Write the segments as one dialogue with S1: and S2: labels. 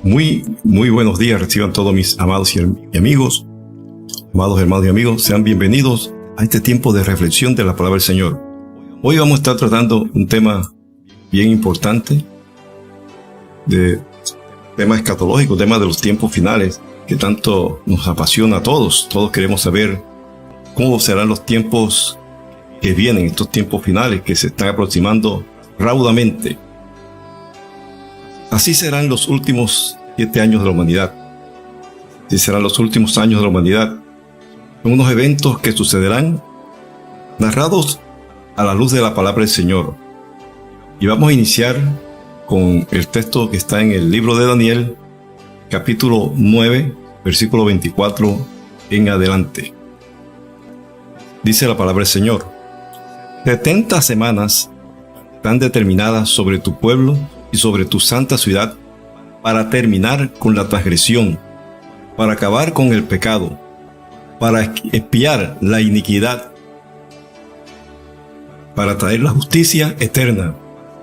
S1: Muy buenos días, reciban todos mis amados y amigos, amados hermanos y amigos, sean bienvenidos a este tiempo de reflexión de la palabra del Señor. Hoy vamos a estar tratando un tema bien importante, tema escatológico, tema de los tiempos finales, que tanto nos apasiona a todos. Todos queremos saber cómo serán los tiempos que vienen, estos tiempos finales que se están aproximando raudamente. Así serán los últimos 7 años de la humanidad. Así serán los últimos años de la humanidad. Son unos eventos que sucederán narrados a la luz de la palabra del Señor. Y vamos a iniciar con el texto que está en el libro de Daniel, capítulo 9, versículo 24 en adelante. Dice la palabra del Señor: 70 semanas están determinadas sobre tu pueblo y sobre tu santa ciudad, para terminar con la transgresión, para acabar con el pecado, para expiar la iniquidad, para traer la justicia eterna,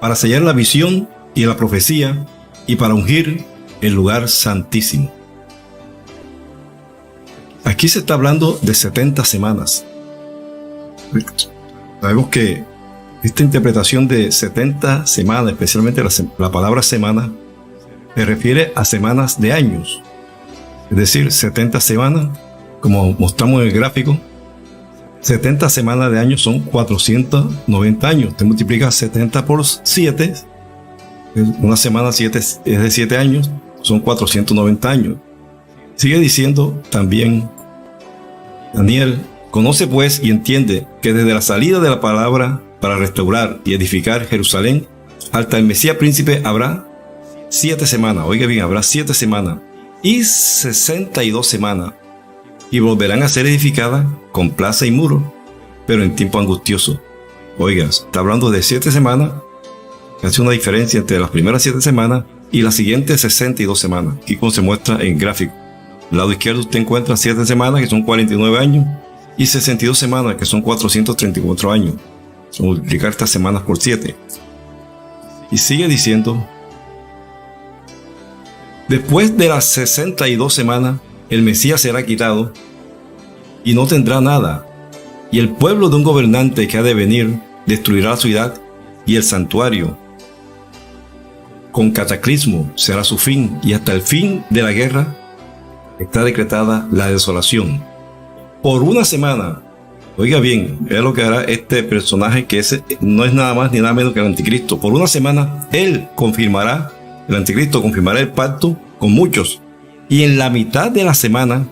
S1: para sellar la visión y la profecía, y para ungir el lugar santísimo. Aquí se está hablando de 70 semanas. Sabemos que esta interpretación de 70 semanas, especialmente la palabra semana, se refiere a semanas de años. Es decir, 70 semanas, como mostramos en el gráfico, 70 semanas de años son 490 años. Te multiplicas 70 por 7, una semana 7 es de 7 años, son 490 años. Sigue diciendo también Daniel: conoce pues y entiende que desde la salida de la palabra para restaurar y edificar Jerusalén hasta el Mesías príncipe habrá 7 semanas. Oiga bien, habrá 7 semanas y 62 semanas, y volverán a ser edificadas con plaza y muro, pero en tiempo angustioso. Oiga, está hablando de 7 semanas, que hace una diferencia entre las primeras 7 semanas y las siguientes 62 semanas, aquí como se muestra en gráfico. Al lado izquierdo usted encuentra 7 semanas, que son 49 años, y 62 semanas, que son 434 años. Multiplicar estas semanas por 7. Y sigue diciendo: después de las 62 semanas, el Mesías será quitado y no tendrá nada. Y el pueblo de un gobernante que ha de venir destruirá la ciudad y el santuario. Con cataclismo será su fin, y hasta el fin de la guerra está decretada la desolación. Por una semana. Oiga bien, es lo que hará este personaje, que no es nada más ni nada menos que el anticristo. Por una semana, el anticristo confirmará el pacto con muchos. Y en la mitad de la semana,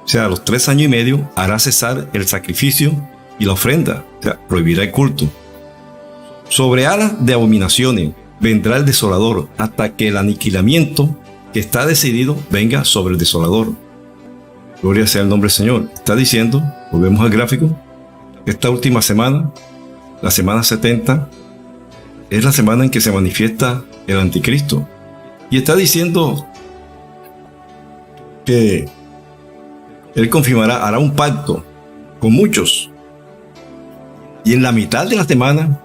S1: o sea, a los 3 años y medio, hará cesar el sacrificio y la ofrenda. O sea, prohibirá el culto. Sobre alas de abominaciones vendrá el desolador, hasta que el aniquilamiento que está decidido venga sobre el desolador. Gloria sea el nombre del Señor. Está diciendo, volvemos al gráfico, esta última semana, la semana 70, es la semana en que se manifiesta el anticristo. Y está diciendo que él confirmará, hará un pacto con muchos. Y en la mitad de la semana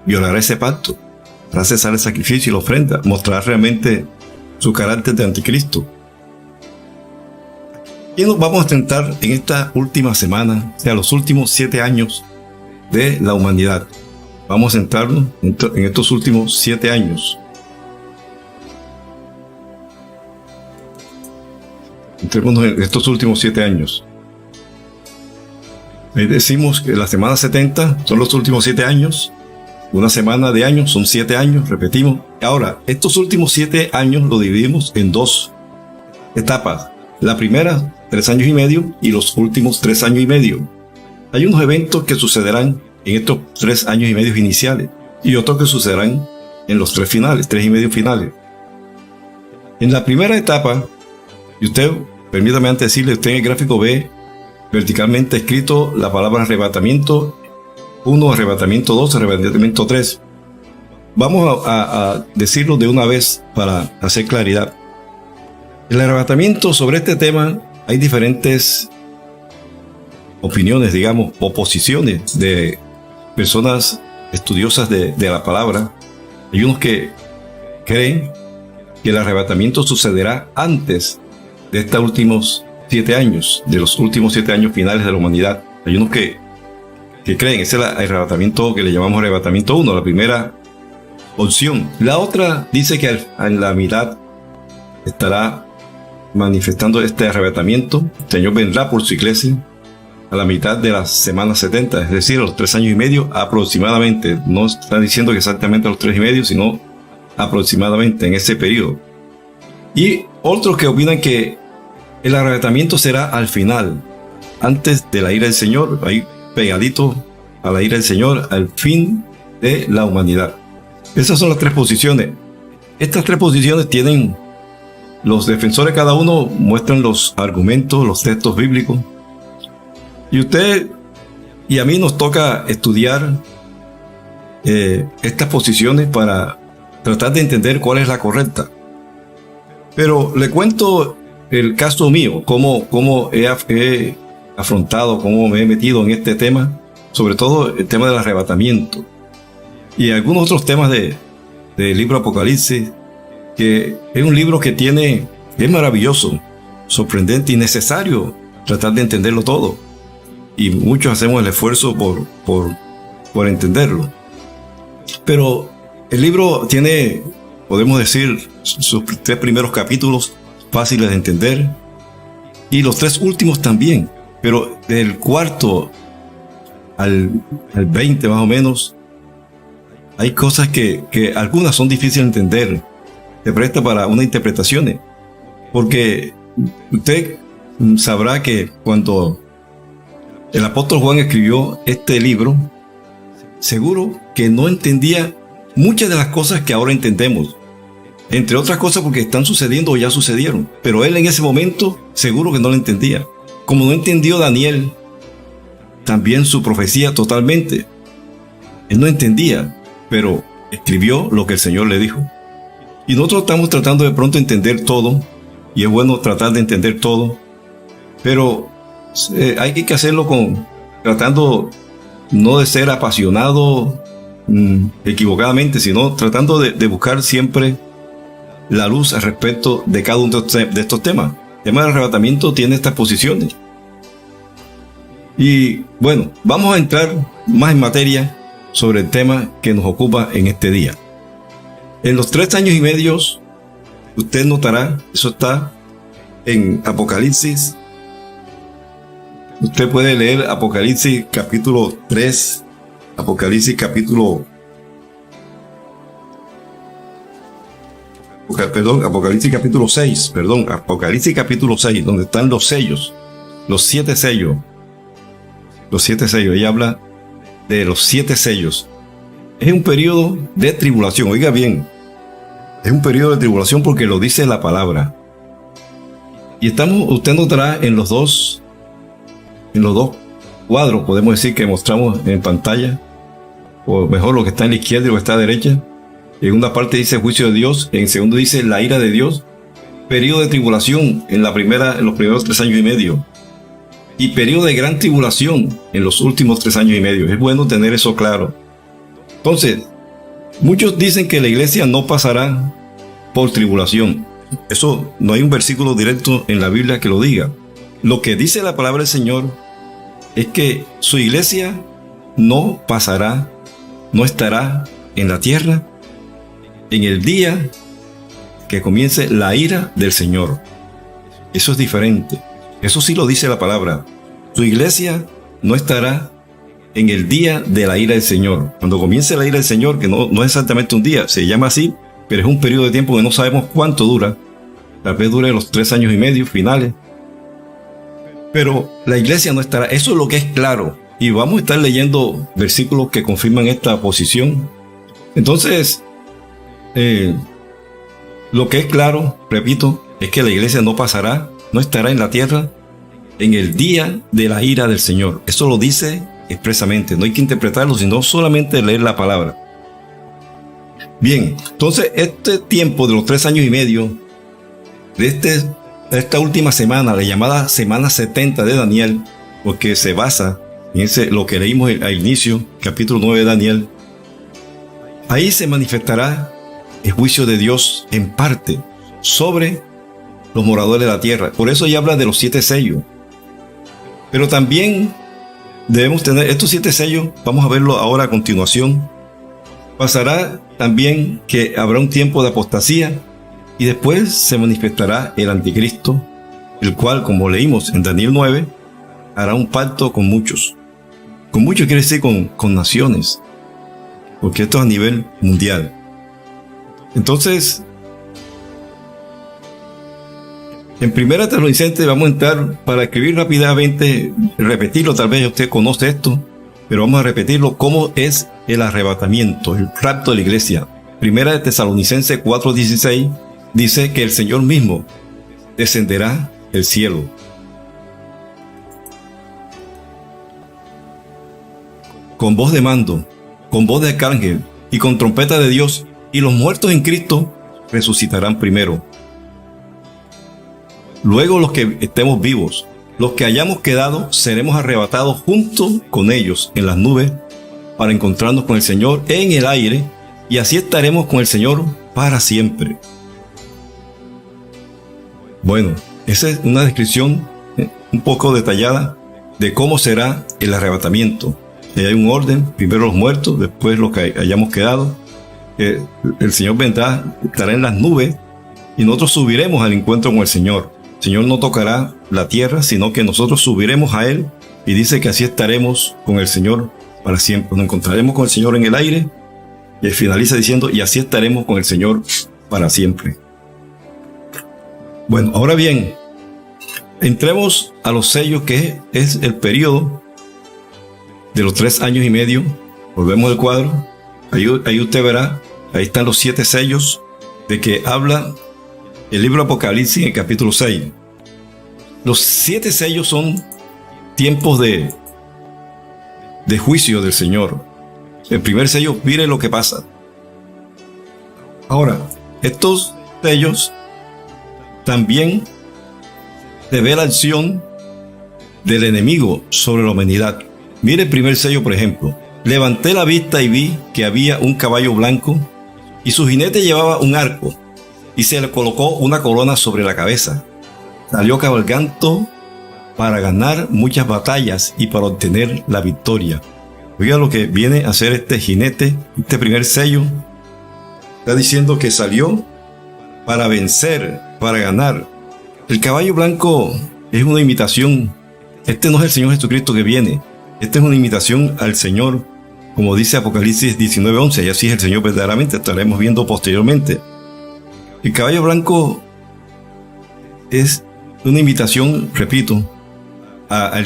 S1: violará ese pacto, hará cesar el sacrificio y la ofrenda, mostrará realmente su carácter de anticristo. Y nos vamos a centrar en esta última semana, o sea, los últimos 7 años de la humanidad. Vamos a centrarnos en estos últimos 7 años. Centrémonos en estos últimos 7 años. Ahí decimos que la semana 70 son los últimos 7 años. Una semana de años son 7 años, repetimos. Ahora, estos últimos 7 años lo dividimos en 2 etapas. La primera, 3 años y medio, y los últimos 3 años y medio. Hay unos eventos que sucederán en estos 3 años y medio iniciales, y otros que sucederán en los 3 finales, 3 y medio finales. En la primera etapa, y usted, permítame antes decirle, usted en el gráfico ve verticalmente escrito la palabra arrebatamiento 1, arrebatamiento 2, arrebatamiento 3. Vamos a decirlo de una vez para hacer claridad. El arrebatamiento, sobre este tema hay diferentes opiniones, digamos, o posiciones de personas estudiosas de la palabra. Hay unos que creen que el arrebatamiento sucederá antes de estos últimos 7 años, de los últimos 7 años finales de la humanidad. Hay unos que creen, ese es el arrebatamiento que le llamamos arrebatamiento 1, la primera opción. La otra dice que en la mitad estará manifestando este arrebatamiento. El Señor vendrá por su iglesia a la mitad de las semanas 70, es decir, a los 3 años y medio aproximadamente. No está diciendo que exactamente a los 3 y medio, sino aproximadamente en ese periodo. Y otros que opinan que el arrebatamiento será al final, antes de la ira del Señor, ahí pegadito a la ira del Señor, al fin de la humanidad. Esas son las 3 posiciones. Estas 3 posiciones tienen, los defensores cada uno muestran los argumentos, los textos bíblicos. Y usted y a mí nos toca estudiar estas posiciones para tratar de entender cuál es la correcta. Pero le cuento el caso mío, cómo he afrontado, cómo me he metido en este tema, sobre todo el tema del arrebatamiento y algunos otros temas del libro Apocalipsis, que es un libro que es maravilloso, sorprendente y necesario tratar de entenderlo todo, y muchos hacemos el esfuerzo por entenderlo. Pero el libro tiene, podemos decir, sus 3 primeros capítulos fáciles de entender y los 3 últimos también, pero del 4 al 20 más o menos hay cosas que algunas son difíciles de entender, se presta para unas interpretaciones, porque usted sabrá que cuando el apóstol Juan escribió este libro, seguro que no entendía muchas de las cosas que ahora entendemos, entre otras cosas porque están sucediendo o ya sucedieron, pero él en ese momento seguro que no lo entendía, como no entendió Daniel también su profecía totalmente. Él no entendía, pero escribió lo que el Señor le dijo. Y nosotros estamos tratando de pronto entender todo, y es bueno tratar de entender todo, pero hay que hacerlo tratando no de ser apasionado equivocadamente, sino tratando de buscar siempre la luz al respecto de cada uno de estos temas. El tema del arrebatamiento tiene estas posiciones. Y bueno, vamos a entrar más en materia sobre el tema que nos ocupa en este día. En los 3 años y medio, usted notará, eso está en Apocalipsis. Usted puede leer Apocalipsis capítulo 3, Apocalipsis capítulo... Apocalipsis capítulo 6, Apocalipsis capítulo 6, donde están los sellos, los 7 sellos. Los 7 sellos, ella habla de los 7 sellos. Es un periodo de tribulación, oiga bien, es un periodo de tribulación porque lo dice la palabra. Y usted notará en los dos cuadros, podemos decir, que mostramos en pantalla, o mejor lo que está en la izquierda y lo que está a la derecha. En una parte dice juicio de Dios, en segundo dice la ira de Dios, periodo de tribulación en los primeros 3 años y medio, y periodo de gran tribulación en los últimos 3 años y medio. Es bueno tener eso claro. Entonces, muchos dicen que la iglesia no pasará por tribulación. Eso no hay un versículo directo en la Biblia que lo diga. Lo que dice la palabra del Señor es que su iglesia no pasará, no estará en la tierra en el día que comience la ira del Señor. Eso es diferente. Eso sí lo dice la palabra. Su iglesia no estará en el día de la ira del Señor. Cuando comience la ira del Señor, que no es exactamente un día, se llama así, pero es un periodo de tiempo que no sabemos cuánto dura. Tal vez dure los 3 años y medio finales. Pero la iglesia no estará. Eso es lo que es claro. Y vamos a estar leyendo versículos que confirman esta posición. Entonces, lo que es claro, repito, es que la iglesia no pasará, no estará en la tierra en el día de la ira del Señor. Eso lo dice expresamente. No hay que interpretarlo, sino solamente leer la palabra. Bien, entonces este tiempo de los 3 años y medio, de esta última semana, la llamada semana 70 de Daniel, porque se basa en lo que leímos al inicio, capítulo 9 de Daniel, ahí se manifestará el juicio de Dios en parte. sobre los moradores de la tierra. Por eso ya habla de los 7 sellos. Pero también debemos tener estos 7 sellos, vamos a verlo ahora a continuación. Pasará también que habrá un tiempo de apostasía y después se manifestará el anticristo, el cual, como leímos en Daniel 9, hará un pacto con muchos. Con muchos quiere decir con naciones, porque esto es a nivel mundial. Entonces, en Primera Tesalonicenses vamos a entrar para escribir rápidamente, repetirlo, tal vez usted conoce esto, pero vamos a repetirlo, cómo es el arrebatamiento, el rapto de la iglesia. Primera de Tesalonicenses 4:16 dice que el Señor mismo descenderá del cielo con voz de mando, con voz de arcángel y con trompeta de Dios, y los muertos en Cristo resucitarán primero. Luego los que estemos vivos, los que hayamos quedado, seremos arrebatados junto con ellos en las nubes para encontrarnos con el Señor en el aire, y así estaremos con el Señor para siempre. Bueno, esa es una descripción un poco detallada de cómo será el arrebatamiento. Hay un orden, primero los muertos, después los que hayamos quedado. El Señor vendrá, estará en las nubes y nosotros subiremos al encuentro con el Señor. El Señor no tocará la tierra, sino que nosotros subiremos a Él, y dice que así estaremos con el Señor para siempre. Nos encontraremos con el Señor en el aire, y finaliza diciendo, y así estaremos con el Señor para siempre. Bueno, ahora bien, entremos a los sellos, que es el periodo de los 3 años y medio. Volvemos al cuadro. Ahí usted verá, ahí están los 7 sellos de que habla el libro Apocalipsis en el capítulo 6. Los 7 sellos son tiempos de juicio del Señor. El primer sello, mire lo que pasa. Ahora, estos sellos también se ve la acción del enemigo sobre la humanidad. Mire el primer sello, por ejemplo. Levanté la vista y vi que había un caballo blanco, y su jinete llevaba un arco, y se le colocó una corona sobre la cabeza. Salió cabalgando para ganar muchas batallas y para obtener la victoria. Oiga lo que viene a hacer este jinete, este primer sello. Está diciendo que salió para vencer, para ganar. El caballo blanco es una imitación. Este no es el Señor Jesucristo que viene. Esta es una imitación al Señor, como dice Apocalipsis 19:11. Y así es el Señor verdaderamente. Estaremos viendo posteriormente. El caballo blanco es una invitación, repito, a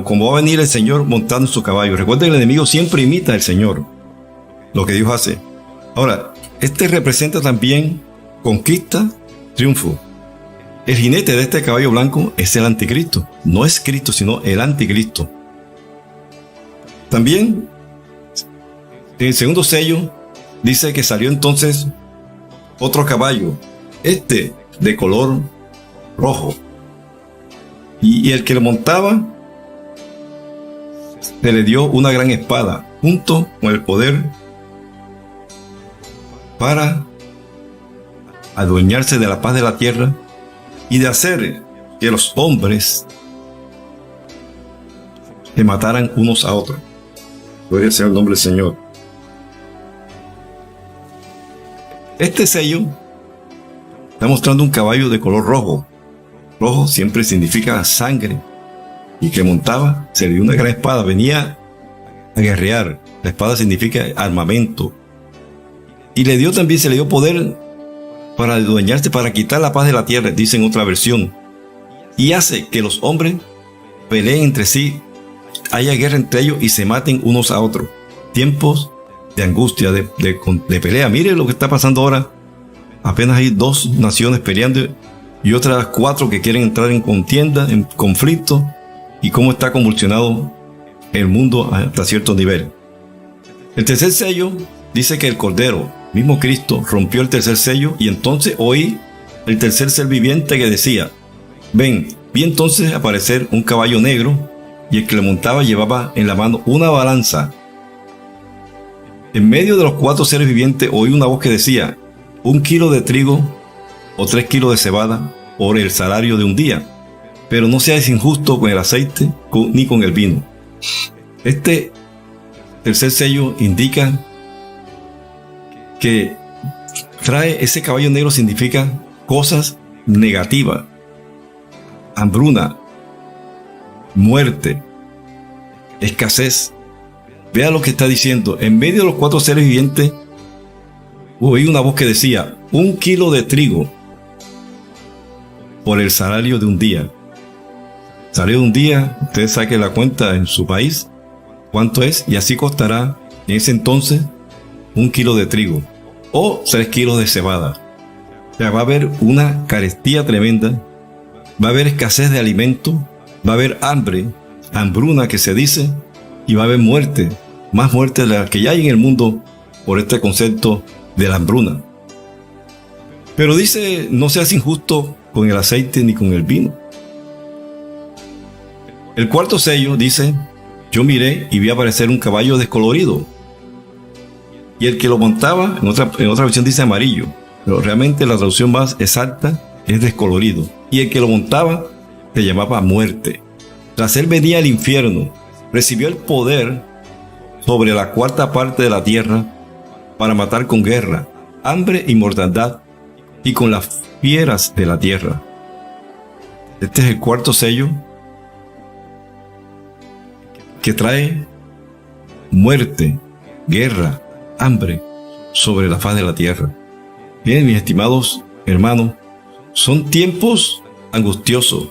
S1: cómo va a venir el Señor montando su caballo. Recuerden que el enemigo siempre imita al Señor, lo que Dios hace. Ahora, este representa también conquista, triunfo. El jinete de este caballo blanco es el anticristo. No es Cristo, sino el anticristo. También, en el segundo sello, dice que salió entonces otro caballo, este de color rojo. Y el que le montaba se le dio una gran espada, junto con el poder para adueñarse de la paz de la tierra y de hacer que los hombres se mataran unos a otros. Gloria sea el nombre del Señor. Este sello está mostrando un caballo de color rojo. Rojo siempre significa sangre. Y que montaba, se le dio una gran espada, venía a guerrear. La espada significa armamento. Y le dio también, se le dio poder para adueñarse, para quitar la paz de la tierra, dice en otra versión. Y hace que los hombres peleen entre sí, haya guerra entre ellos y se maten unos a otros. Tiempos de angustia, de pelea. Mire lo que está pasando ahora. Apenas hay 2 naciones peleando y otras 4 que quieren entrar en contienda, en conflicto, y cómo está convulsionado el mundo hasta cierto nivel. El tercer sello dice que el Cordero, mismo Cristo, rompió el tercer sello, y entonces oí el tercer ser viviente que decía: ven. Vi entonces aparecer un caballo negro, y el que le montaba llevaba en la mano una balanza. En medio de los 4 seres vivientes oí una voz que decía: 1 kilo de trigo o 3 kilos de cebada por el salario de un día. Pero no seáis injusto con el aceite ni con el vino. Este tercer sello indica que ese caballo negro significa cosas negativas, hambruna, muerte, escasez. Vea lo que está diciendo. En medio de los 4 seres vivientes oí una voz que decía: 1 kilo de trigo por el salario de un día. Salario de un día, usted saque la cuenta en su país cuánto es, y así costará en ese entonces 1 kilo de trigo o 3 kilos de cebada. O sea, va a haber una carestía tremenda, va a haber escasez de alimento, va a haber hambre, hambruna que se dice, y va a haber muerte, más muerte de la que ya hay en el mundo por este concepto de la hambruna. Pero dice: no seas injusto con el aceite ni con el vino. El cuarto sello dice: yo miré y vi aparecer un caballo descolorido, y el que lo montaba, en otra versión dice amarillo, pero realmente la traducción más exacta es descolorido, y el que lo montaba se llamaba Muerte. Tras él venía el infierno, recibió el poder sobre la 4ª parte de la tierra para matar con guerra, hambre y mortandad, y con las fieras de la tierra. Este es el cuarto sello, que trae muerte, guerra, hambre sobre la faz de la tierra. Bien, mis estimados hermanos, son tiempos angustiosos.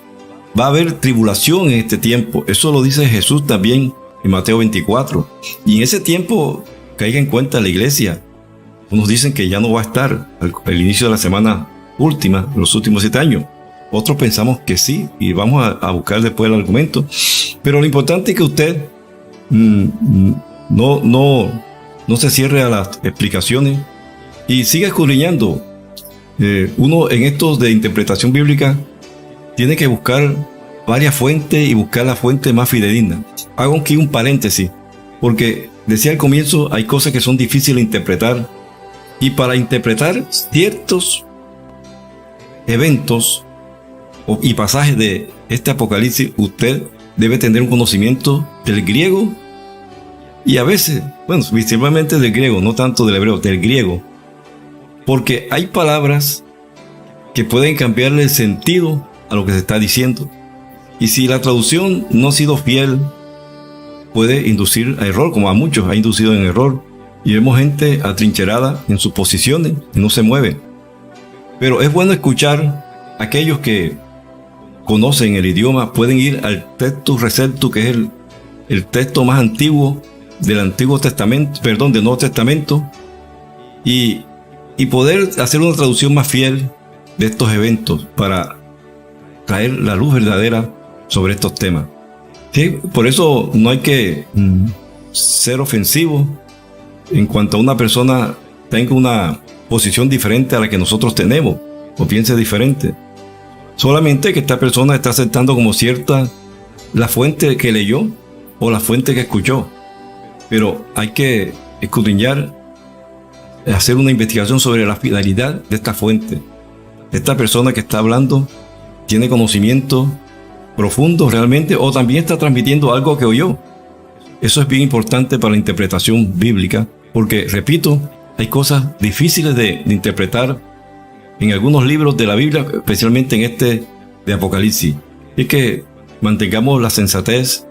S1: Va a haber tribulación en este tiempo. Eso lo dice Jesús también en Mateo 24. Y en ese tiempo, caiga en cuenta la iglesia. Unos dicen que ya no va a estar al inicio de la semana última, los últimos 7 años. Otros pensamos que sí, y vamos a buscar después el argumento. Pero lo importante es que usted no se cierre a las explicaciones y siga escudriñando. Uno en estos de interpretación bíblica tiene que buscar varias fuentes y buscar la fuente más fidedigna. Hago aquí un paréntesis, porque decía al comienzo, hay cosas que son difíciles de interpretar, y para interpretar ciertos eventos y pasajes de este Apocalipsis, usted debe tener un conocimiento del griego, y a veces, bueno, principalmente del griego, no tanto del hebreo, del griego, porque hay palabras que pueden cambiarle el sentido a lo que se está diciendo, y si la traducción no ha sido fiel, puede inducir a error, como a muchos ha inducido en error, y vemos gente atrincherada en sus posiciones y no se mueve. Pero es bueno escuchar a aquellos que conocen el idioma, pueden ir al Textus Receptus, que es el texto más antiguo del Antiguo Testamento, del Nuevo Testamento, y poder hacer una traducción más fiel de estos eventos para traer la luz verdadera sobre estos temas. ¿Sí? Por eso no hay que ser ofensivo en cuanto a una persona tenga una posición diferente a la que nosotros tenemos o piense diferente. Solamente que esta persona está aceptando como cierta la fuente que leyó o la fuente que escuchó. Pero hay que escudriñar, hacer una investigación sobre la fidelidad de esta fuente. Esta persona que está hablando tiene conocimiento profundo realmente, o también está transmitiendo algo que oyó. Eso es bien importante para la interpretación bíblica, porque, repito, hay cosas difíciles de interpretar en algunos libros de la Biblia, especialmente en este de Apocalipsis. Es que mantengamos la sensatez,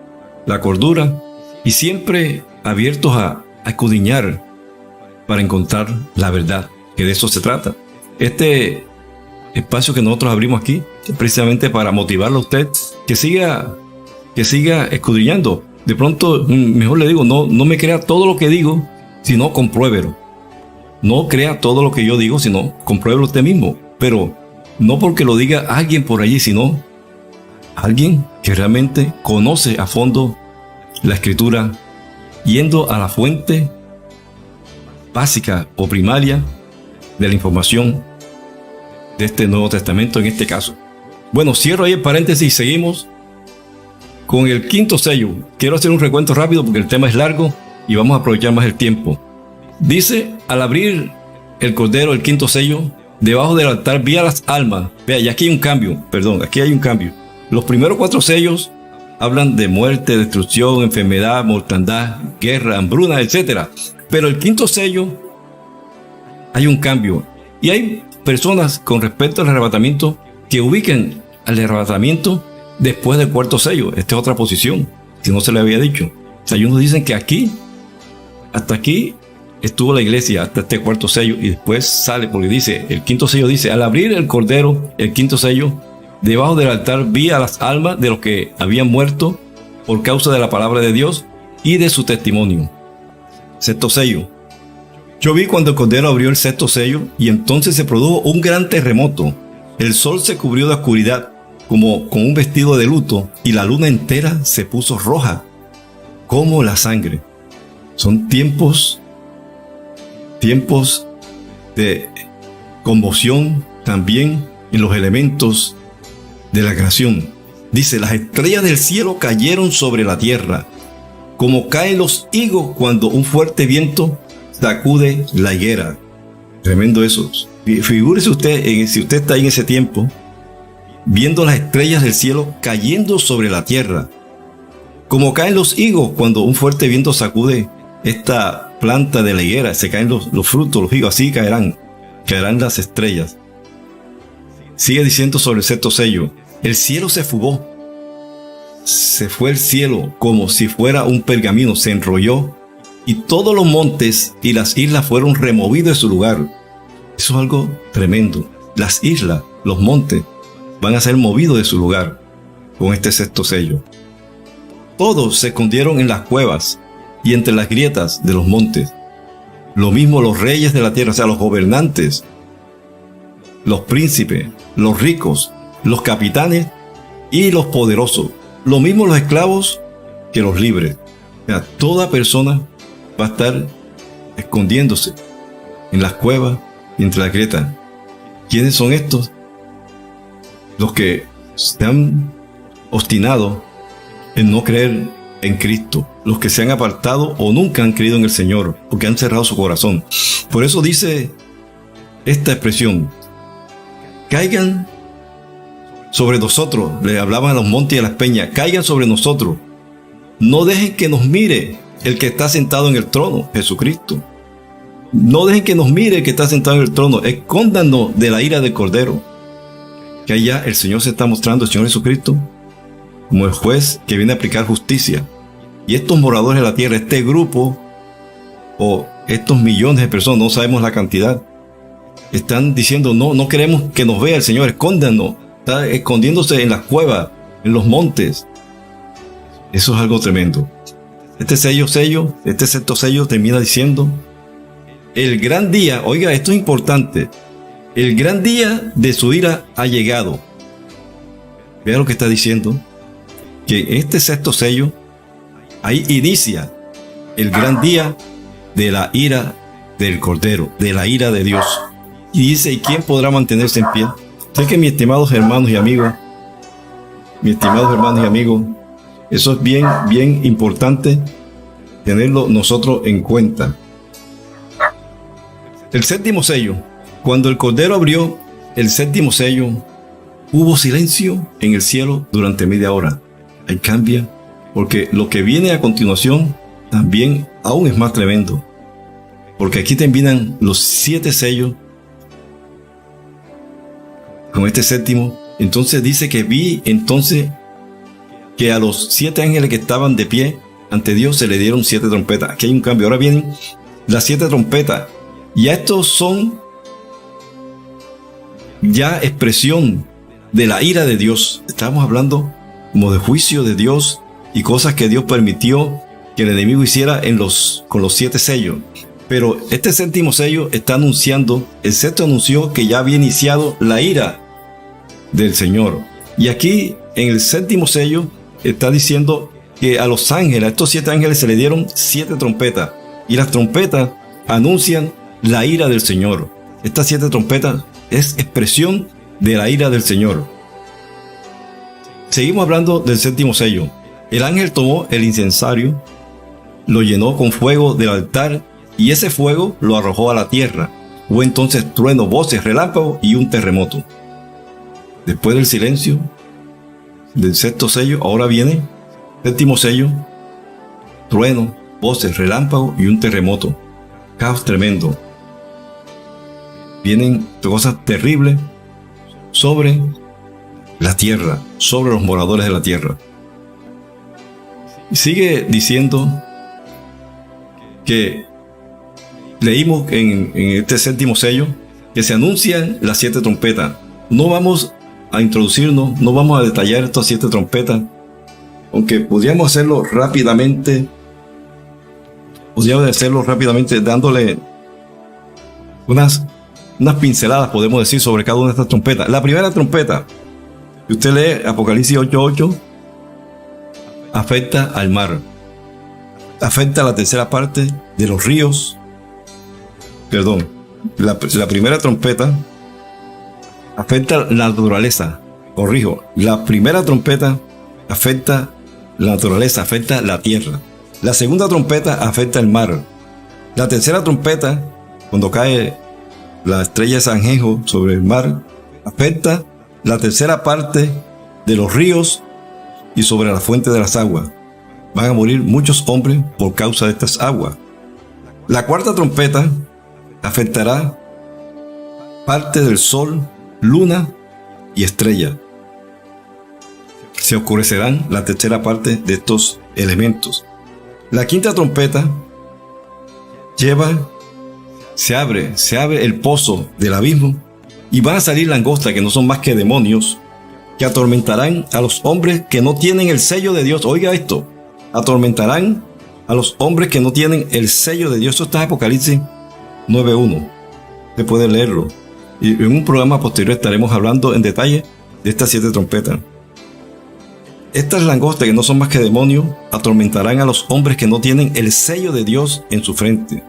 S1: la cordura, y siempre abiertos a escudriñar para encontrar la verdad, que de eso se trata. Este espacio que nosotros abrimos aquí es precisamente para motivarlo a usted que siga escudriñando. De pronto, mejor le digo, no me crea todo lo que digo, sino compruébelo. No crea todo lo que yo digo, sino compruébelo usted mismo. Pero no porque lo diga alguien por allí, sino alguien que realmente conoce a fondo la Escritura, yendo a la fuente básica o primaria de la información de este Nuevo Testamento en este caso. Bueno, cierro ahí el paréntesis y seguimos con el quinto sello. Quiero hacer un recuento rápido porque el tema es largo y vamos a aprovechar más el tiempo. Dice: al abrir el Cordero el quinto sello, debajo del altar vi a las almas. Vea, y aquí hay un cambio, perdón, aquí hay un cambio. Los primeros 4 sellos hablan de muerte, destrucción, enfermedad, mortandad, guerra, hambruna, etc. Pero el 5.º sello hay un cambio. Y hay personas con respecto al arrebatamiento que ubican al arrebatamiento después del 4.º sello. Esta es otra posición, que no se le había dicho. O sea, unos dicen que aquí, hasta aquí estuvo la iglesia, hasta este 4.º sello, y después sale, porque dice, el 5.º sello dice, al abrir el cordero, el 5.º sello, debajo del altar vi a las almas de los que habían muerto por causa de la palabra de Dios y de su testimonio. 6.º sello. Yo vi cuando el cordero abrió el 6.º sello, y entonces se produjo un gran terremoto. El sol se cubrió de oscuridad, como con un vestido de luto, y la luna entera se puso roja, como la sangre. Son tiempos de conmoción también en los elementos de la creación. Dice, las estrellas del cielo cayeron sobre la tierra, como caen los higos cuando un fuerte viento sacude la higuera. Tremendo eso. Figúrese usted, si usted está ahí en ese tiempo, viendo las estrellas del cielo cayendo sobre la tierra, como caen los higos cuando un fuerte viento sacude esta planta de la higuera, se caen los frutos, los higos, así caerán las estrellas. Sigue diciendo sobre el 6.º sello, el cielo se fugó, se fue el cielo como si fuera un pergamino, se enrolló, y todos los montes y las islas fueron removidos de su lugar. Eso es algo tremendo. Las islas, los montes, van a ser movidos de su lugar con este 6.º sello. Todos se escondieron en las cuevas y entre las grietas de los montes. Lo mismo los reyes de la tierra, o sea, los gobernantes, los príncipes, los ricos, los capitanes y los poderosos. Lo mismo los esclavos que los libres. O sea, toda persona va a estar escondiéndose en las cuevas y entre las grietas. ¿Quiénes son estos? Los que se han obstinado en no creer en Cristo, los que se han apartado o nunca han creído en el Señor, porque han cerrado su corazón. Por eso dice esta expresión, caigan sobre nosotros, le hablaban a los montes y a las peñas, caigan sobre nosotros, no dejen que nos mire el que está sentado en el trono, Jesucristo. No dejen que nos mire el que está sentado en el trono, escóndanos de la ira del Cordero. Que allá el Señor se está mostrando, el Señor Jesucristo, como el juez que viene a aplicar justicia. Y estos moradores de la tierra, este grupo, o estos millones de personas, no sabemos la cantidad, están diciendo, no queremos que nos vea el Señor, escóndanos. Está escondiéndose en las cuevas, en los montes. Eso es algo tremendo. Este 6.º sello termina diciendo, el gran día, oiga, esto es importante, el gran día de su ira ha llegado. Vea lo que está diciendo, que este 6.º sello, ahí inicia el gran día de la ira del Cordero, de la ira de Dios. Y dice, ¿y quién podrá mantenerse en pie? Sé que mis estimados hermanos y amigos, eso es bien importante tenerlo nosotros en cuenta. El 7.º sello. Cuando el Cordero abrió el 7.º sello, hubo silencio en el cielo durante media hora. Ahí cambia, porque lo que viene a continuación también aún es más tremendo. Porque aquí terminan los 7 sellos con este 7.º. Entonces dice que vi que a los 7 ángeles que estaban de pie ante Dios se le dieron 7 trompetas. Aquí hay un cambio. Ahora vienen las 7 trompetas. Y estos son ya expresión de la ira de Dios. Estamos hablando como de juicio de Dios y cosas que Dios permitió que el enemigo hiciera con los 7 sellos. Pero este 7.º sello está anunciando, el 6.º anunció que ya había iniciado la ira del Señor. Y aquí en el 7.º sello está diciendo que a los ángeles, a estos 7 ángeles se le dieron 7 trompetas. Y las trompetas anuncian la ira del Señor. Estas 7 trompetas es expresión de la ira del Señor. Seguimos hablando del 7.º sello. El ángel tomó el incensario, lo llenó con fuego del altar y ese fuego lo arrojó a la tierra. Hubo entonces trueno, voces, relámpagos y un terremoto. Después del silencio del sexto sello, ahora viene séptimo sello, trueno, voces, relámpagos y un terremoto. Caos tremendo. Vienen cosas terribles sobre la tierra, sobre los moradores de la tierra. Y sigue diciendo que leímos en este séptimo sello que se anuncian las 7 trompetas. No vamos a introducirnos, no vamos a detallar estas 7 trompetas, aunque podríamos hacerlo rápidamente. Podríamos hacerlo rápidamente dándole unas pinceladas, podemos decir, sobre cada una de estas trompetas. La primera trompeta, si usted lee Apocalipsis 8:8, afecta al mar, afecta a la tercera parte de los ríos. Perdón, la primera trompeta afecta la naturaleza. Corrijo, la primera trompeta afecta la naturaleza, afecta la tierra. La segunda trompeta afecta el mar. La tercera trompeta, cuando cae la estrella de Sanjejo sobre el mar, afecta la tercera parte de los ríos y sobre la fuente de las aguas. Van a morir muchos hombres por causa de estas aguas. La cuarta trompeta afectará parte del sol, luna y estrella. Se oscurecerán la tercera parte de estos elementos. La quinta trompeta se abre el pozo del abismo y van a salir langostas que no son más que demonios que atormentarán a los hombres que no tienen el sello de Dios. Oiga esto, atormentarán a los hombres que no tienen el sello de Dios. Esto está en Apocalipsis 9:1. Usted puede leerlo. Y en un programa posterior estaremos hablando en detalle de estas 7 trompetas. Estas langostas, que no son más que demonios, atormentarán a los hombres que no tienen el sello de Dios en su frente.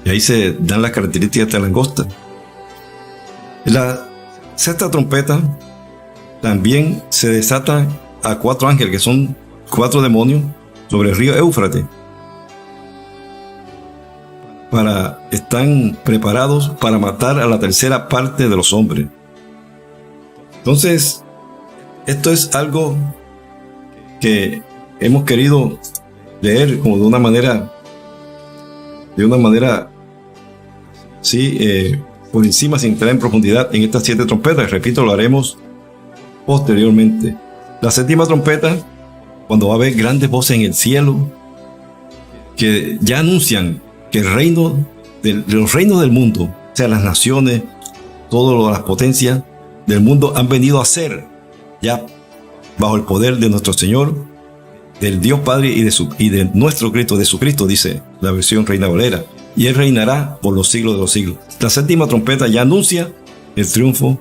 S1: Y ahí se dan las características de esta langosta. La sexta trompeta también se desata a 4 ángeles, que son 4 demonios, sobre el río Éufrates. Están preparados para matar a la tercera parte de los hombres. Entonces, esto es algo que hemos querido leer como de una manera por encima, sin entrar en profundidad en estas 7 trompetas. Repito, lo haremos posteriormente. La séptima trompeta, cuando va a haber grandes voces en el cielo que ya anuncian que el reino de los reinos del mundo, o sea, las naciones, todas las potencias del mundo han venido a ser ya bajo el poder de nuestro Señor, del Dios Padre y de nuestro Cristo, de su Cristo, dice la versión Reina Valera, y Él reinará por los siglos de los siglos. La séptima trompeta ya anuncia el triunfo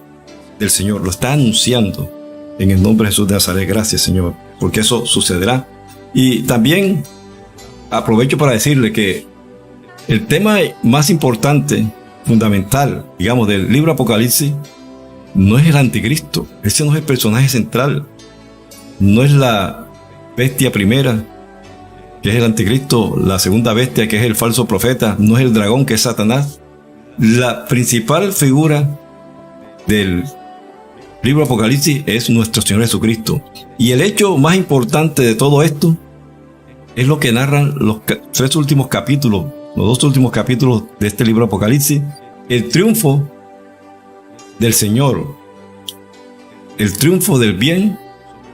S1: del Señor, lo está anunciando en el nombre de Jesús de Nazaret. Gracias, Señor, porque eso sucederá. Y también aprovecho para decirle que el tema más importante, fundamental, digamos, del libro Apocalipsis, no es el anticristo. Ese no es el personaje central. No es la bestia primera, que es el anticristo, la segunda bestia, que es el falso profeta, no es el dragón, que es Satanás. La principal figura del libro Apocalipsis es nuestro Señor Jesucristo. Y el hecho más importante de todo esto es lo que narran los 3 últimos capítulos, los 2 últimos capítulos de este libro Apocalipsis: el triunfo del Señor, el triunfo del bien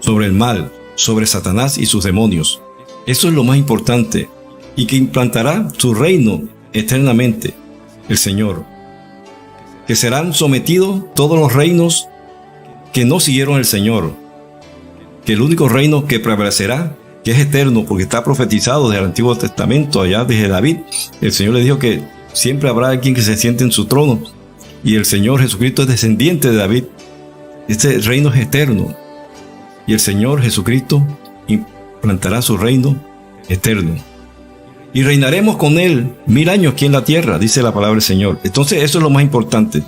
S1: sobre el mal, sobre Satanás y sus demonios. Eso es lo más importante, y que implantará su reino eternamente, el Señor. Que serán sometidos todos los reinos que no siguieron al Señor. Que el único reino que prevalecerá, que es eterno, porque está profetizado desde el Antiguo Testamento, allá desde David, el Señor le dijo que siempre habrá alguien que se siente en su trono, y el Señor Jesucristo es descendiente de David. Este reino es eterno, y el Señor Jesucristo implantará su reino eterno, y reinaremos con Él 1000 años aquí en la tierra, dice la palabra del Señor. Entonces eso es lo más importante.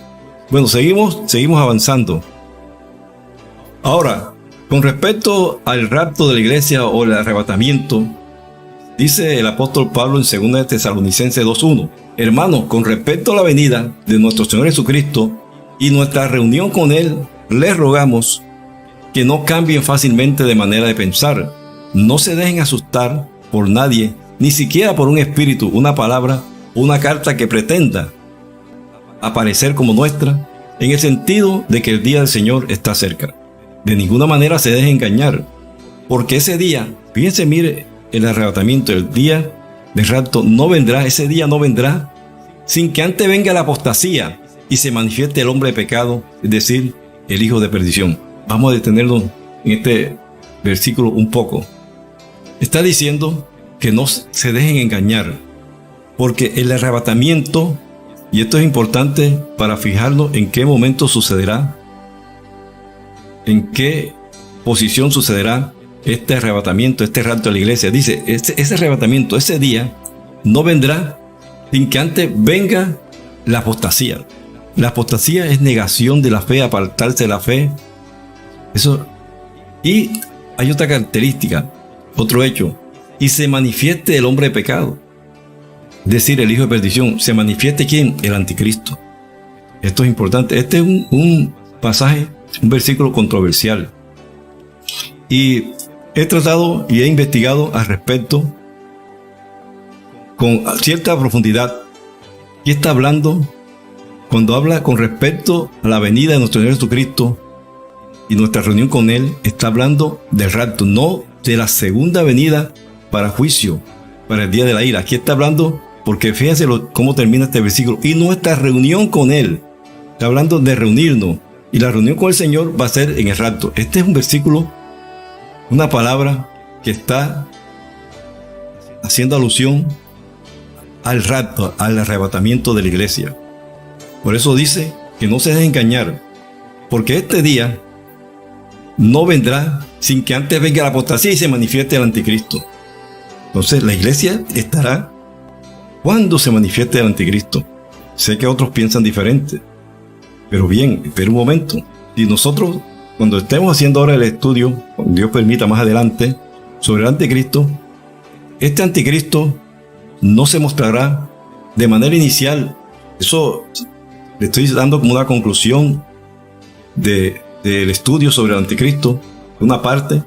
S1: Bueno, seguimos avanzando. Ahora, con respecto al rapto de la iglesia o el arrebatamiento, Dice el apóstol Pablo en 2 de Tesalonicenses 2:1: hermanos, con respecto a la venida de nuestro Señor Jesucristo y nuestra reunión con Él, les rogamos que no cambien fácilmente de manera de pensar. No se dejen asustar por nadie, ni siquiera por un espíritu, una palabra o una carta que pretenda aparecer como nuestra, en el sentido de que el día del Señor está cerca. De ninguna manera se dejen engañar, porque ese día, fíjense, mire, el arrebatamiento, el día del rapto no vendrá, ese día no vendrá sin que antes venga la apostasía y se manifieste el hombre de pecado, es decir, el hijo de perdición. Vamos a detenernos en este versículo un poco. Está diciendo que no se dejen engañar, porque el arrebatamiento, y esto es importante para fijarlo en qué momento sucederá, en qué posición sucederá este arrebatamiento, este rapto de la iglesia. Dice, ese arrebatamiento, ese día, no vendrá sin que antes venga la apostasía. La apostasía es negación de la fe, apartarse de la fe. Eso. Y hay otra característica, otro hecho: y se manifieste el hombre de pecado, es decir, el hijo de perdición. ¿Se manifieste quién? El anticristo. Esto es importante. Este es un pasaje, un versículo controversial, y he tratado y he investigado al respecto con cierta profundidad. ¿Qué está hablando cuando habla con respecto a la venida de nuestro Señor Jesucristo y nuestra reunión con Él? Está hablando del rapto, no de la segunda venida para juicio, para el día de la ira. Aquí está hablando, porque fíjense cómo termina este versículo: y nuestra reunión con Él. Está hablando de reunirnos, y la reunión con el Señor va a ser en el rapto. Este es un versículo, una palabra que está haciendo alusión al rapto, al arrebatamiento de la iglesia. Por eso dice que no se dejen engañar, porque este día no vendrá sin que antes venga la apostasía y se manifieste el anticristo. Entonces la iglesia estará cuando se manifieste el anticristo. Sé que otros piensan diferente, pero bien, espera un momento. Si nosotros, cuando estemos haciendo ahora el estudio, cuando Dios permita más adelante, sobre el anticristo, este anticristo no se mostrará de manera inicial. Eso le estoy dando como una conclusión del estudio sobre el anticristo. Una parte: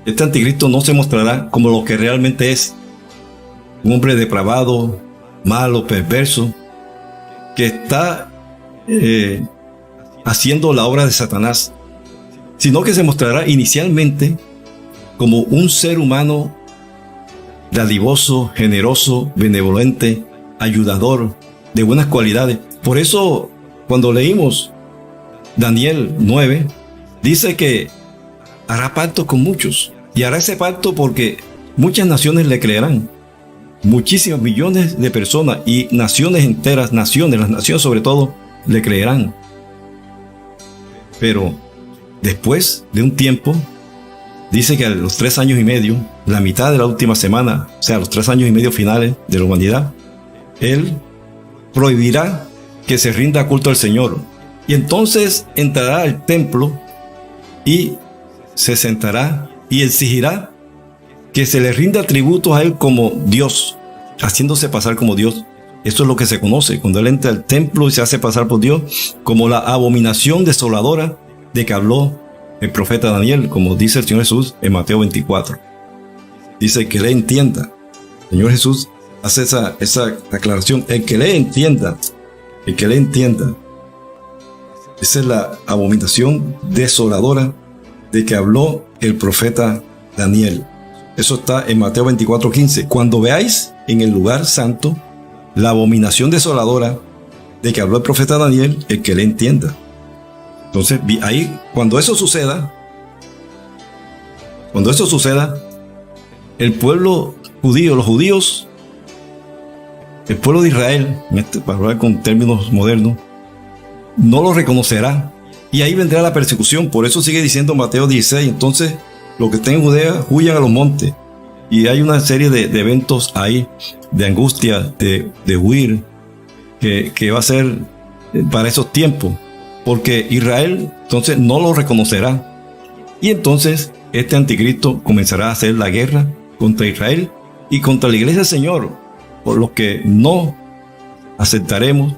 S1: este anticristo no se mostrará como lo que realmente es: un hombre depravado, malo, perverso, que está haciendo la obra de Satanás, sino que se mostrará inicialmente como un ser humano dadivoso, generoso, benevolente, ayudador, de buenas cualidades. Por eso, cuando leímos Daniel 9, dice que hará pacto con muchos, y hará ese pacto porque muchas naciones le creerán. Muchísimos millones de personas y naciones enteras, las naciones sobre todo, le creerán. Pero después de un tiempo, dice que a los 3 años y medio, la mitad de la última semana, o sea, los 3 años y medio finales de la humanidad, Él prohibirá que se rinda culto al Señor. Y entonces entrará al templo y se sentará y exigirá que se le rinda tributo a Él como Dios, haciéndose pasar como Dios. Esto es lo que se conoce cuando Él entra al templo y se hace pasar por Dios, como la abominación desoladora de que habló el profeta Daniel, como dice el Señor Jesús en Mateo 24. Dice que le entienda. El Señor Jesús hace esa aclaración: el que le entienda, el que le entienda. Esa es la abominación desoladora de que habló el profeta Daniel. Eso está en Mateo 24:15. Cuando veáis en el lugar santo la abominación desoladora de que habló el profeta Daniel, el que le entienda. Entonces, ahí, cuando eso suceda, el pueblo judío, los judíos, el pueblo de Israel, para hablar con términos modernos, no lo reconocerá, y ahí vendrá la persecución. Por eso sigue diciendo Mateo 16: entonces los que estén en Judea huyan a los montes. Y hay una serie de eventos ahí, de angustia, de huir, que va a ser para esos tiempos, porque Israel entonces no lo reconocerá. Y entonces este anticristo comenzará a hacer la guerra contra Israel y contra la iglesia del Señor, por los que no aceptaremos,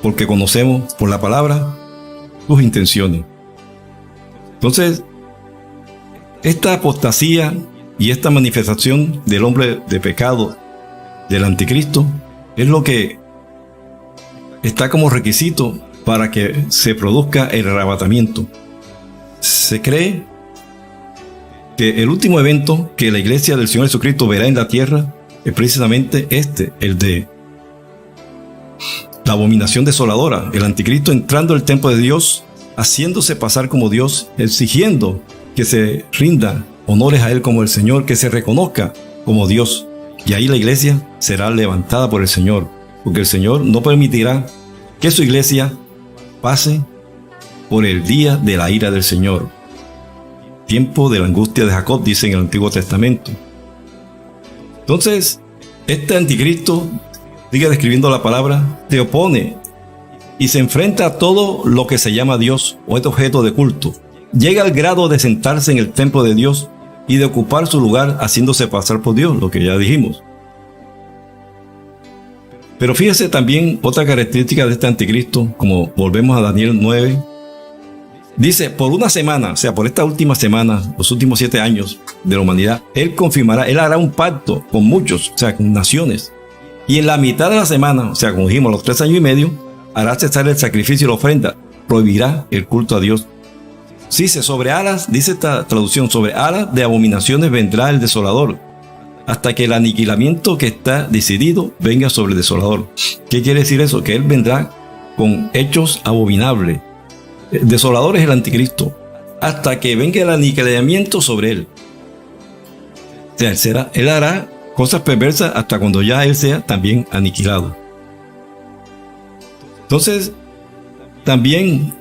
S1: porque conocemos por la palabra sus intenciones. Entonces, esta apostasía y esta manifestación del hombre de pecado, del anticristo, es lo que está como requisito para que se produzca el arrebatamiento. Se cree que el último evento que la iglesia del Señor Jesucristo verá en la tierra es precisamente el de la abominación desoladora, el anticristo entrando al templo de Dios, haciéndose pasar como Dios, exigiendo que se rinda honores a Él como el Señor, que se reconozca como Dios. Y ahí la iglesia será levantada por el Señor, porque el Señor no permitirá que su iglesia pase por el día de la ira del Señor. Tiempo de la angustia de Jacob, dice en el Antiguo Testamento. Entonces, este anticristo, sigue describiendo la palabra, se opone y se enfrenta a todo lo que se llama Dios o es objeto de culto. Llega al grado de sentarse en el templo de Dios y de ocupar su lugar haciéndose pasar por Dios, lo que ya dijimos. Pero fíjese también otra característica de este anticristo, como volvemos a Daniel 9, dice, por una semana, o sea, por esta última semana, los últimos 7 años de la humanidad, Él confirmará, Él hará un pacto con muchos, o sea, con naciones. Y en la mitad de la semana, o sea, como dijimos, los 3 años y medio, hará cesar el sacrificio y la ofrenda, prohibirá el culto a Dios. Dice, sobre alas, dice esta traducción, sobre alas de abominaciones vendrá el desolador, hasta que el aniquilamiento que está decidido venga sobre el desolador. ¿Qué quiere decir eso? Que Él vendrá con hechos abominables. El desolador es el anticristo, hasta que venga el aniquilamiento sobre Él. O sea, Él hará cosas perversas hasta cuando ya Él sea también aniquilado. Entonces, también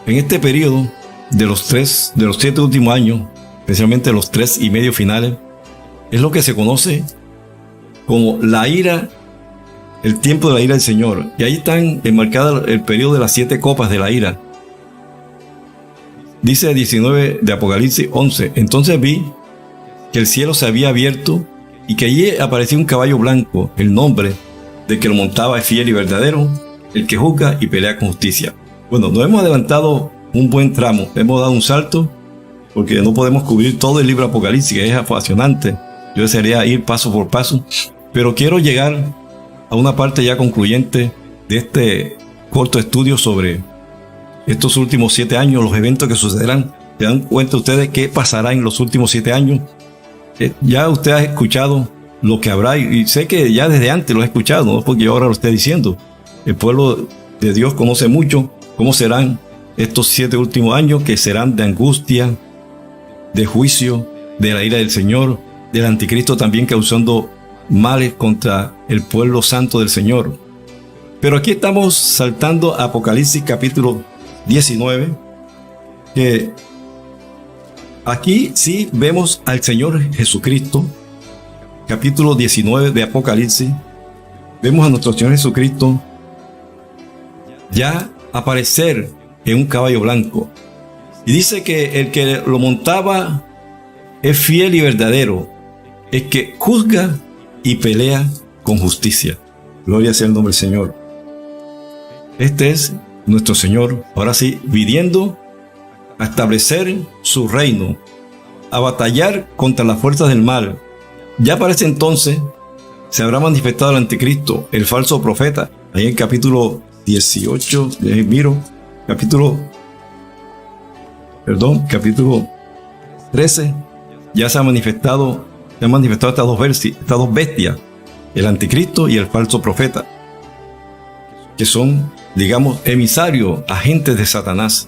S1: en este periodo de los 7 últimos años, especialmente los 3 y medio finales, es lo que se conoce como la ira, el tiempo de la ira del Señor. Y ahí están enmarcadas el periodo de las 7 copas de la ira. Dice 19 de Apocalipsis 11, entonces vi que el cielo se había abierto y que allí aparecía un caballo blanco. El nombre del que lo montaba es fiel y verdadero, el que juzga y pelea con justicia. Bueno, nos hemos adelantado un buen tramo, hemos dado un salto porque no podemos cubrir todo el libro de Apocalipsis, que es apasionante. Yo desearía ir paso por paso, pero quiero llegar a una parte ya concluyente de este corto estudio sobre estos últimos 7 años, los eventos que sucederán. ¿Se dan cuenta ustedes qué pasará en los últimos 7 años? Ya usted ha escuchado lo que habrá, y sé que ya desde antes lo he escuchado, no porque yo ahora lo esté diciendo. El pueblo de Dios conoce mucho cómo serán estos 7 últimos años, que serán de angustia, de juicio, de la ira del Señor, del anticristo también causando males contra el pueblo santo del Señor. Pero aquí estamos saltando a Apocalipsis capítulo 19, que aquí sí vemos al Señor Jesucristo. Capítulo 19 de Apocalipsis, vemos a nuestro Señor Jesucristo ya aparecer en un caballo blanco. Y dice que el que lo montaba es fiel y verdadero, el que juzga y pelea con justicia. Gloria sea el nombre del Señor. Este es nuestro Señor, ahora sí, viniendo a establecer su reino, a batallar contra las fuerzas del mal. Ya para ese entonces se habrá manifestado el anticristo, el falso profeta. Ahí en capítulo 18, capítulo 13, ya se han manifestado estas dos bestias, el anticristo y el falso profeta, que son, digamos, emisarios, agentes de Satanás,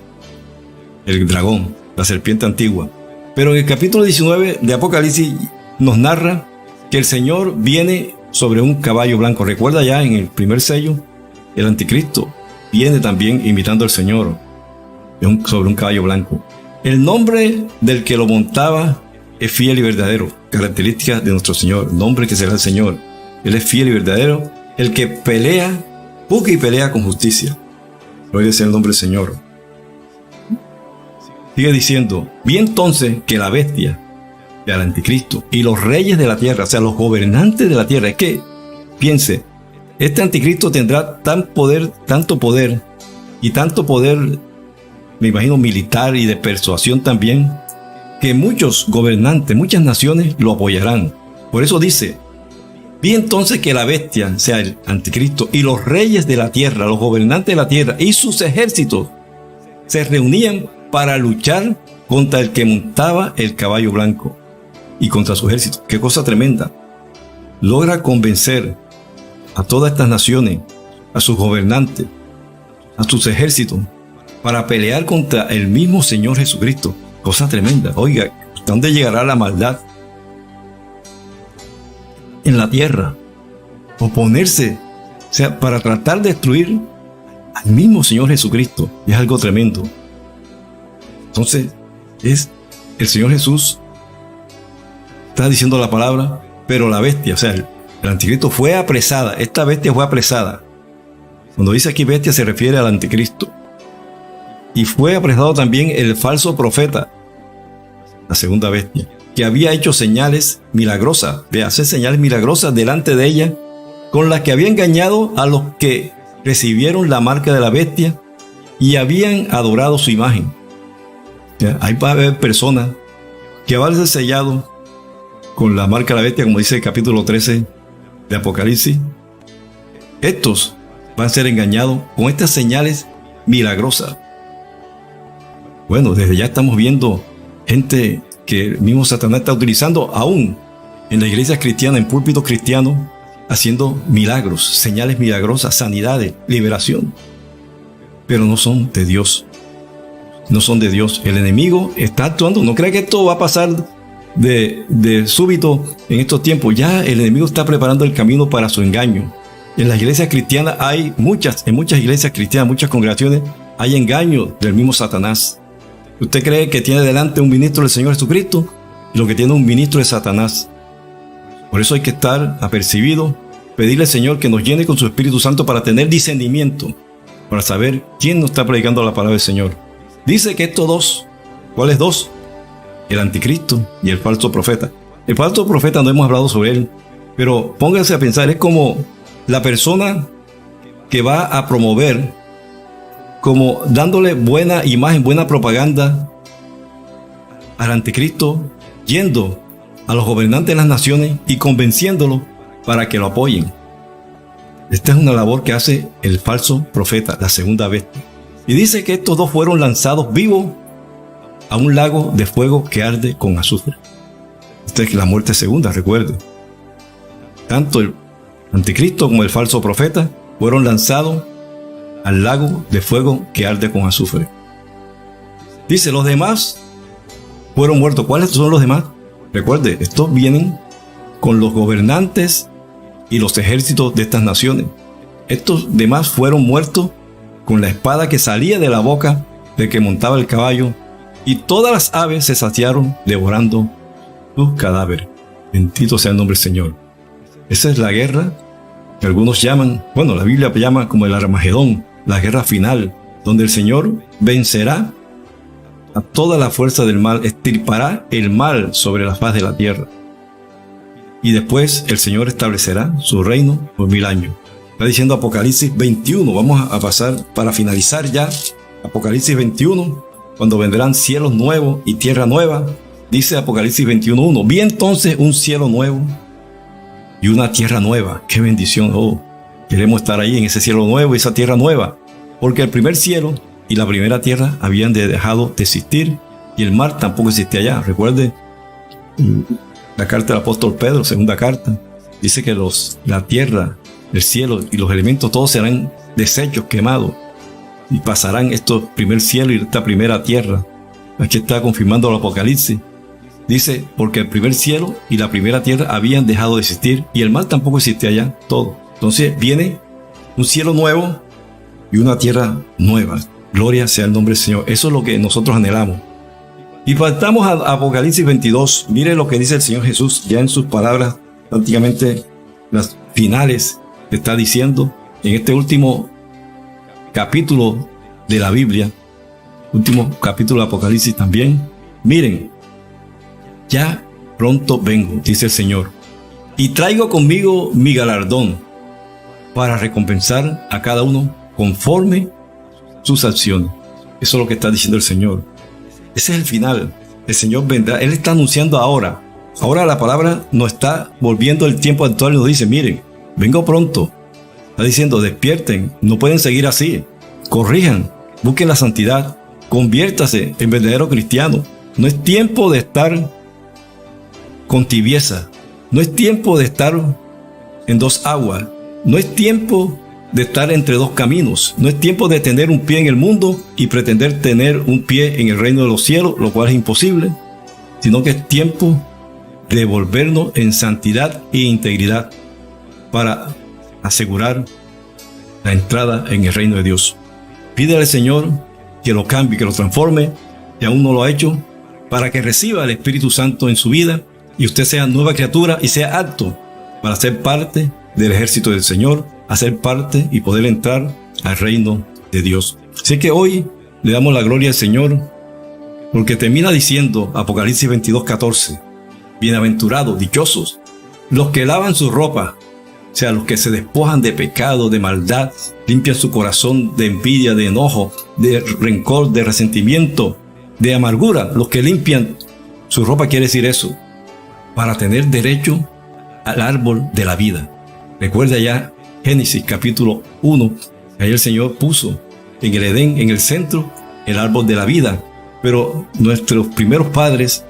S1: el dragón, la serpiente antigua. Pero en el capítulo 19 de Apocalipsis nos narra que el Señor viene sobre un caballo blanco. Recuerda ya en el primer sello, el anticristo viene también imitando al Señor sobre un caballo blanco. El nombre del que lo montaba es fiel y verdadero, característica de nuestro Señor, el nombre que será el Señor. Él es fiel y verdadero, el que juzga y pelea con justicia. Gloria sea el nombre del Señor. Sigue diciendo, vi entonces que la bestia, del anticristo y los reyes de la tierra, o sea, los gobernantes de la tierra. Es que, piense, este anticristo tendrá tanto poder, me imagino, militar y de persuasión también, que muchos gobernantes, muchas naciones lo apoyarán. Por eso dice: vi entonces que la bestia, o sea, el anticristo, y los reyes de la tierra, los gobernantes de la tierra y sus ejércitos se reunían para luchar contra el que montaba el caballo blanco y contra su ejército. Qué cosa tremenda. Logra convencer a todas estas naciones, a sus gobernantes, a sus ejércitos, para pelear contra el mismo Señor Jesucristo. Cosa tremenda. Oiga, ¿hasta dónde llegará la maldad en la tierra? Oponerse, o sea, para tratar de destruir al mismo Señor Jesucristo. Es algo tremendo. Entonces, es el Señor Jesús está diciendo la palabra, pero la bestia, o sea, el anticristo fue apresada. Esta bestia fue apresada. Cuando dice aquí bestia se refiere al anticristo. Y fue apresado también el falso profeta, la segunda bestia, que había hecho señales milagrosas, de hacer señales milagrosas delante de ella, con las que había engañado a los que recibieron la marca de la bestia y habían adorado su imagen. Ahí va a haber personas que van a ser sellados con la marca de la bestia, como dice el capítulo 13 de Apocalipsis. Estos van a ser engañados con estas señales milagrosas. Bueno, desde ya estamos viendo gente que el mismo Satanás está utilizando aún en las iglesias cristianas, en púlpitos cristianos, haciendo milagros, señales milagrosas, sanidades, liberación. Pero no son de Dios. No son de Dios. El enemigo está actuando. No crea que esto va a pasar de súbito en estos tiempos. Ya el enemigo está preparando el camino para su engaño. En las iglesias cristianas en muchas iglesias cristianas, muchas congregaciones, hay engaño del mismo Satanás. Usted cree que tiene delante un ministro del Señor Jesucristo y lo que tiene un ministro de Satanás. Por eso hay que estar apercibido, pedirle al Señor que nos llene con su Espíritu Santo para tener discernimiento, para saber quién nos está predicando la palabra del Señor. Dice que estos dos, ¿cuáles dos? El anticristo y el falso profeta. El falso profeta no hemos hablado sobre él, pero pónganse a pensar, es como la persona que va a promover, como dándole buena imagen, buena propaganda al anticristo, yendo a los gobernantes de las naciones y convenciéndolos para que lo apoyen. Esta es una labor que hace el falso profeta, la segunda bestia. Y dice que estos dos fueron lanzados vivos a un lago de fuego que arde con azufre. Esta es la muerte segunda, recuerden. Tanto el anticristo como el falso profeta fueron lanzados al lago de fuego que arde con azufre. Dice, los demás fueron muertos. ¿Cuáles son los demás? Recuerde, estos vienen con los gobernantes y los ejércitos de estas naciones. Estos demás fueron muertos con la espada que salía de la boca del que montaba el caballo, y todas las aves se saciaron devorando sus cadáveres. Bendito sea el nombre del Señor. Esa es la guerra que algunos llaman, bueno, la Biblia llama como el Armagedón, la guerra final, donde el Señor vencerá a toda la fuerza del mal, extirpará el mal sobre la faz de la tierra. Y después el Señor establecerá su reino por 1000 años. Está diciendo Apocalipsis 21. Vamos a pasar para finalizar ya. Apocalipsis 21, cuando vendrán cielos nuevos y tierra nueva. Dice Apocalipsis 21:1. Vi entonces un cielo nuevo y una tierra nueva. ¡Qué bendición! Oh, queremos estar ahí en ese cielo nuevo y esa tierra nueva. Porque el primer cielo y la primera tierra habían dejado de existir y el mar tampoco existía allá. Recuerde la carta del apóstol Pedro, segunda carta. Dice que la tierra, el cielo y los elementos todos serán desechos, quemados, y pasarán estos primer cielo y esta primera tierra. Aquí está confirmando el Apocalipsis. Dice, porque el primer cielo y la primera tierra habían dejado de existir y el mar tampoco existía allá, todo. Entonces viene un cielo nuevo y una tierra nueva. Gloria sea el nombre del Señor. Eso es lo que nosotros anhelamos. Y faltamos a Apocalipsis 22. Mire lo que dice el Señor Jesús ya en sus palabras, prácticamente las finales, que está diciendo en este último capítulo de la Biblia, último capítulo de Apocalipsis también. Miren, ya pronto vengo, dice el Señor, y traigo conmigo mi galardón para recompensar a cada uno conforme sus acciones. Eso es lo que está diciendo el Señor. Ese es el final. El Señor vendrá. Él está anunciando ahora. Ahora la palabra nos está volviendo el tiempo actual y nos dice, miren, vengo pronto. Está diciendo, despierten, no pueden seguir así. Corrijan, busquen la santidad, conviértase en verdadero cristiano. No es tiempo de estar con tibieza. No es tiempo de estar en dos aguas. No es tiempo de estar entre dos caminos. No es tiempo de tener un pie en el mundo y pretender tener un pie en el reino de los cielos, lo cual es imposible, sino que es tiempo de volvernos en santidad e integridad para asegurar la entrada en el reino de Dios. Pídele al Señor que lo cambie, que lo transforme, si aún no lo ha hecho, para que reciba el Espíritu Santo en su vida y usted sea nueva criatura y sea apto para ser parte del ejército del Señor, hacer parte y poder entrar al reino de Dios. Así que hoy le damos la gloria al Señor, porque termina diciendo Apocalipsis 22:14, bienaventurados, dichosos, los que lavan su ropa, o sea, los que se despojan de pecado, de maldad, limpian su corazón de envidia, de enojo, de rencor, de resentimiento, de amargura. Los que limpian su ropa quiere decir eso, para tener derecho al árbol de la vida. Recuerda ya Génesis capítulo 1, ahí el Señor puso en el Edén, en el centro, el árbol de la vida. Pero nuestros primeros padres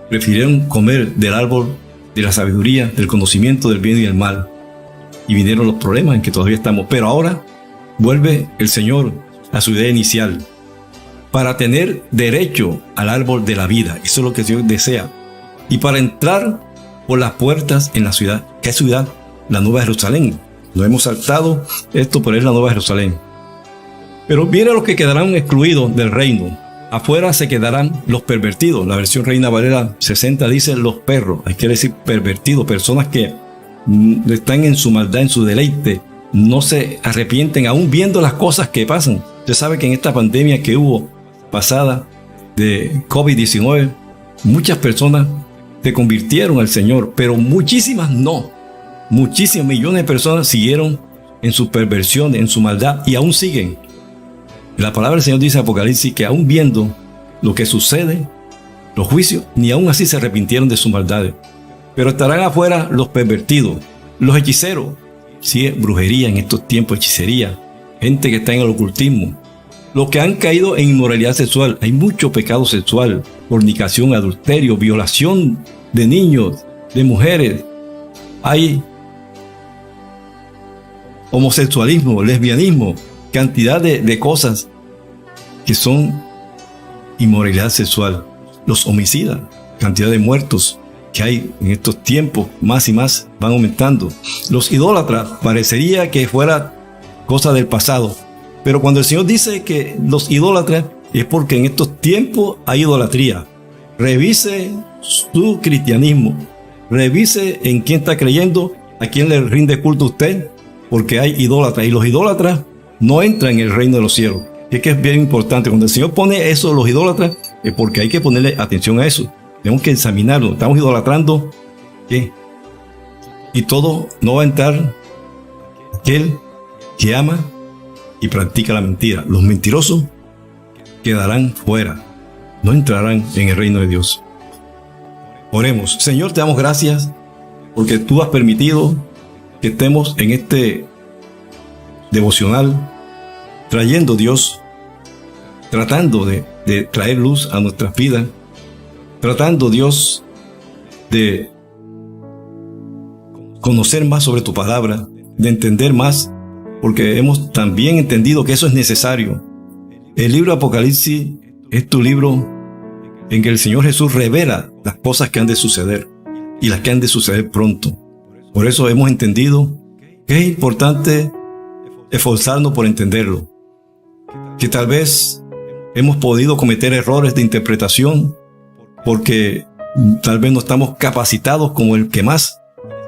S1: prefirieron comer del árbol de la sabiduría, del conocimiento del bien y del mal. Y vinieron los problemas en que todavía estamos. Pero ahora vuelve el Señor a su idea inicial, para tener derecho al árbol de la vida. Eso es lo que Dios desea. Y para entrar por las puertas en la ciudad. ¿Qué ciudad? La Nueva Jerusalén. No hemos saltado esto, pero es la Nueva Jerusalén. Pero vienen los que quedarán excluidos del reino. Afuera se quedarán los pervertidos. La versión Reina Valera 60 dice los perros. Hay que decir pervertidos, personas que están en su maldad, en su deleite. No se arrepienten aún viendo las cosas que pasan. Usted sabe que en esta pandemia que hubo pasada de COVID-19, muchas personas se convirtieron al Señor, pero muchísimas no. Muchísimos millones de personas siguieron en su perversión, en su maldad, y aún siguen. La palabra del Señor dice en Apocalipsis que aún viendo lo que sucede, los juicios, ni aún así se arrepintieron de sus maldades. Pero estarán afuera los pervertidos, los hechiceros. Sí, es brujería en estos tiempos, hechicería, gente que está en el ocultismo, los que han caído en inmoralidad sexual. Hay mucho pecado sexual, fornicación, adulterio, violación de niños, de mujeres. Hay homosexualismo, lesbianismo, cantidad de cosas que son inmoralidad sexual. Los homicidas, cantidad de muertos que hay en estos tiempos, más y más van aumentando. Los idólatras, parecería que fuera cosa del pasado, pero cuando el Señor dice que los idólatras, es porque en estos tiempos hay idolatría. Revise su cristianismo, revise en quién está creyendo, a quién le rinde culto a usted, porque hay idólatras, y los idólatras no entran en el reino de los cielos. Y es que es bien importante, cuando el Señor pone eso, los idólatras, es porque hay que ponerle atención a eso. Tenemos que examinarlo. Estamos idolatrando, ¿qué? Y todo no va a entrar aquel que ama y practica la mentira. Los mentirosos quedarán fuera, no entrarán en el reino de Dios. Oremos. Señor, te damos gracias porque tú has permitido que estemos en este devocional, trayendo, Dios, tratando de traer luz a nuestras vidas, tratando, Dios, de conocer más sobre tu palabra, de entender más, porque hemos también entendido que eso es necesario. El libro de Apocalipsis es tu libro en que el Señor Jesús revela las cosas que han de suceder y las que han de suceder pronto. Por eso hemos entendido que es importante esforzarnos por entenderlo, que tal vez hemos podido cometer errores de interpretación porque tal vez no estamos capacitados como el que más,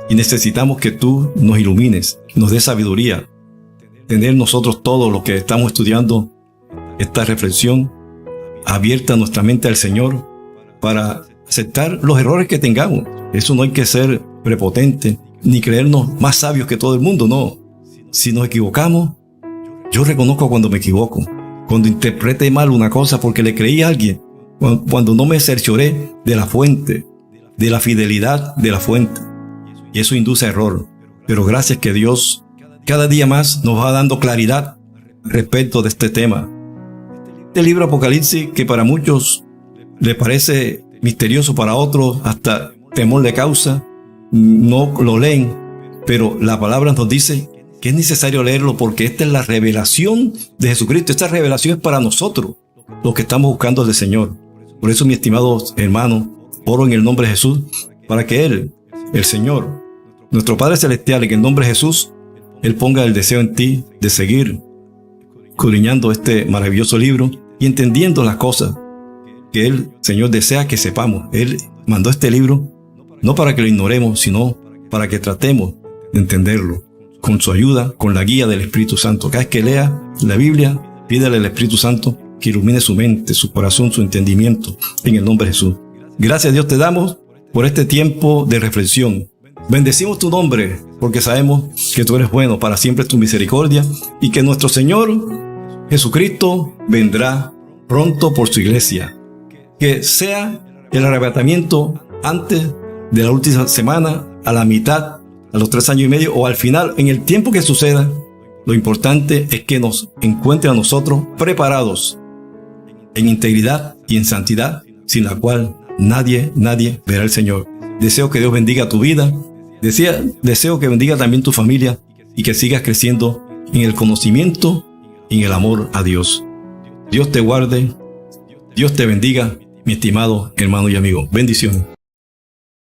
S1: y necesitamos que tú nos ilumines, nos des sabiduría, tener nosotros todos los que estamos estudiando esta reflexión abierta nuestra mente al Señor para aceptar los errores que tengamos. Eso no hay que ser prepotente, ni creernos más sabios que todo el mundo, no. Si nos equivocamos, yo reconozco cuando me equivoco, cuando interpreté mal una cosa porque le creí a alguien, cuando no me cercioré de la fuente, de la fidelidad de la fuente. Y eso induce a error. Pero gracias que Dios cada día más nos va dando claridad respecto de este tema. Este libro Apocalipsis, que para muchos le parece misterioso, para otros hasta temor le causa, no lo leen, pero la palabra nos dice que es necesario leerlo porque esta es la revelación de Jesucristo. Esta revelación es para nosotros, los que estamos buscando al Señor. Por eso, mi estimado hermano, oro en el nombre de Jesús para que Él, el Señor, nuestro Padre Celestial, en el nombre de Jesús, Él ponga el deseo en ti de seguir escudriñando este maravilloso libro y entendiendo las cosas que Él, Señor, desea que sepamos. Él mandó este libro no para que lo ignoremos, sino para que tratemos de entenderlo con su ayuda, con la guía del Espíritu Santo. Cada vez que lea la Biblia, pídale al Espíritu Santo que ilumine su mente, su corazón, su entendimiento, en el nombre de Jesús. Gracias a Dios te damos por este tiempo de reflexión. Bendecimos tu nombre porque sabemos que tú eres bueno, para siempre es tu misericordia y que nuestro Señor Jesucristo vendrá pronto por su iglesia. Que sea el arrebatamiento antes de la última semana, a la mitad, a los 3 años y medio o al final, en el tiempo que suceda. Lo importante es que nos encuentre a nosotros preparados en integridad y en santidad, sin la cual nadie verá al Señor. Deseo que Dios bendiga tu vida, deseo que bendiga también tu familia y que sigas creciendo en el conocimiento y en el amor a Dios. Dios te guarde, Dios te bendiga, mi estimado hermano y amigo. Bendiciones.